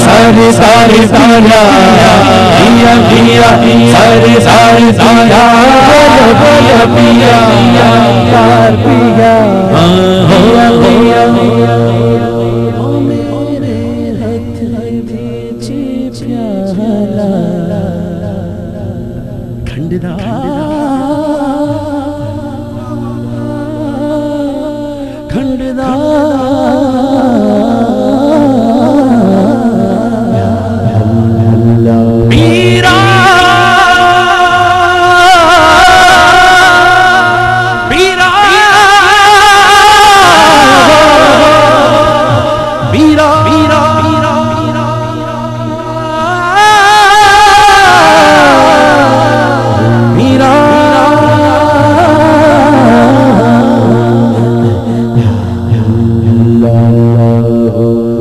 सारे सारे पिया पिया पिया सारे सारे पिया बोलो पिया यार पिया पिया पिया ओ मेरे हाथ बीचे प्याला खंडदा खंडदा पीरा पीरा पीरा पीरा पीरा पीरा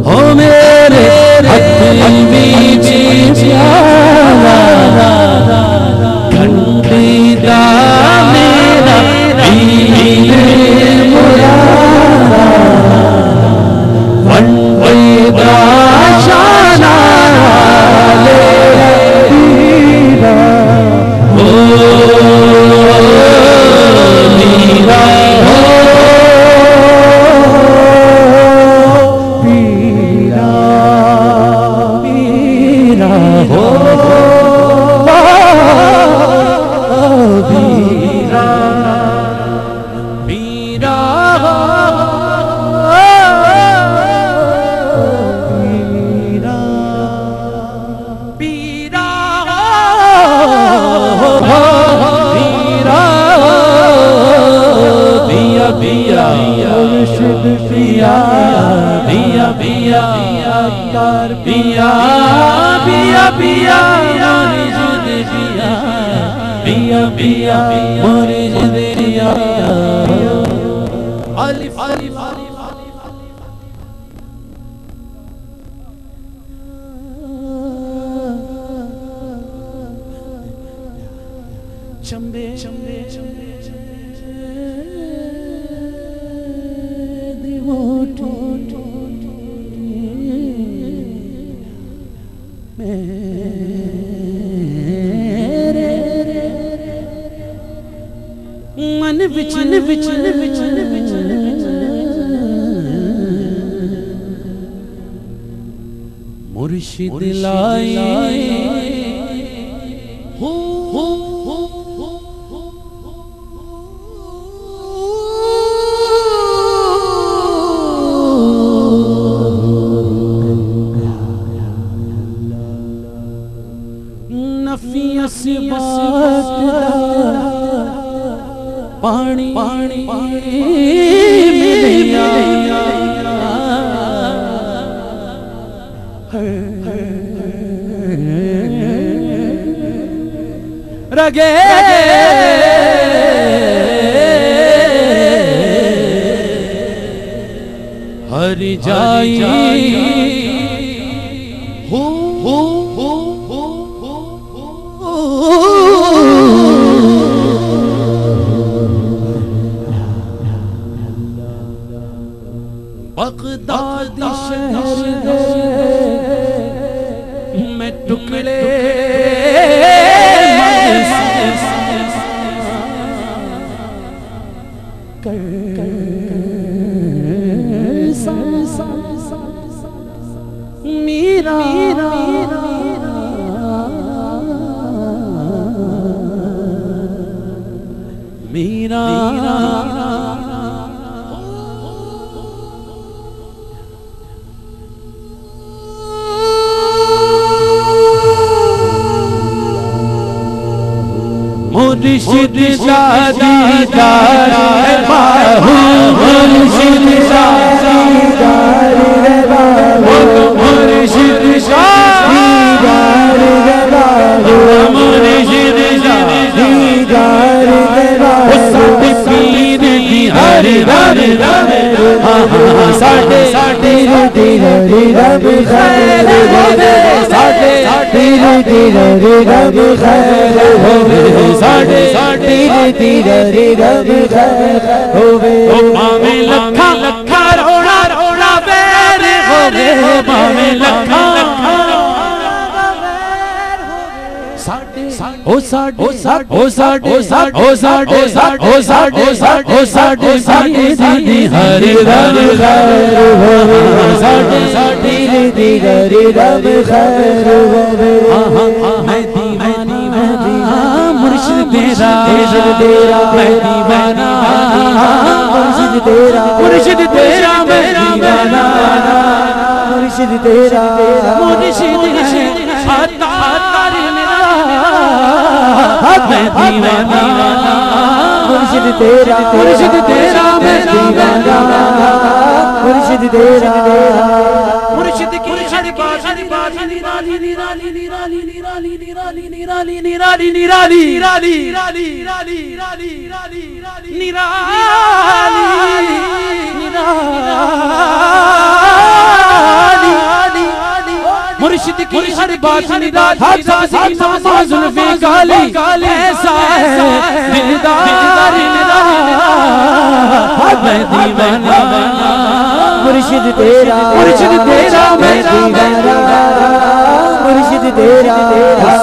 हो मेरे हाथ बीचे प्याला खंडदा मेरा पीर मुरादा वंडेदा शाना ले पीरा हो मीरा हो पीरा पीरा हो पीरा पीरा पीरा पीरा पीरा पिया मुर्शिद पिया पिया पिया यार पिया पिया पिया मुर्शिद पिया पिया पिया मुर्शिद पिया अलिफ अलिफ चंबे चंबे चंबे दिवोटो मेरे मन विचन विचन विचन विचन मुर्शिद लाई हो नफिया सी बात पानी पानी मिलिया रगे हर जाई हो बगदाद शहर में टुकड़े मीरा मीरा मुर्शिद शादीदार है बाहु मुर्शिद शादीदार है बाहु मुर्शिद शादीदार है बाहु मुर्शिद शादीदार है बाहु साडे पीर दी हर हर साडे साडे रब खैर होवे साडे तीर तीर रब खैर होवे साढ़े तीर तीर रब खैर होवे भावे लखा लखा रोना रोना बैर होवे भावे लखा ओ साढ़े साढ़े हरि रब खैर होवे साढ़े तीर तीर रब खैर होवे मैं दीवानी मुर्शिद तेरा मैं दीवाना मुर्शिद तेरा मैं दीवाना मुर्शिद तेरा मुर्शिद मैं दीवाना मुर्शिद तेरा मैं दीवाना मुर्शिद तेरा मुर्शिद की हर बात निराली निराली निराली निराली निराली निराली निराली निराली निराली निराली मुर्शिद की हर बात निराली जुल्फे काली ऐसा है दिलदार मैं दीवाना मुर्शिद तेरा मैं दीवाना मुर्शिद तेरा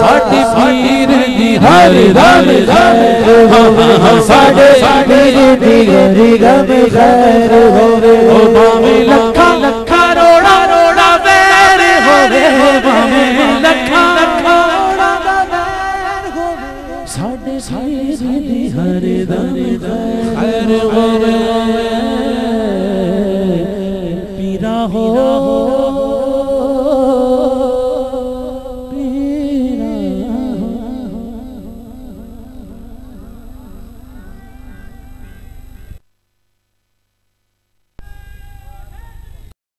साढ़े पीर दी हर रब खैर साढ़े पीर दी रब खैर होवे ओ भावे लखा लखा रोड़ा रोड़ा बैर होवे भावे लखा लखा साढ़े पीर दी हर रब खैर होवे पीरा हो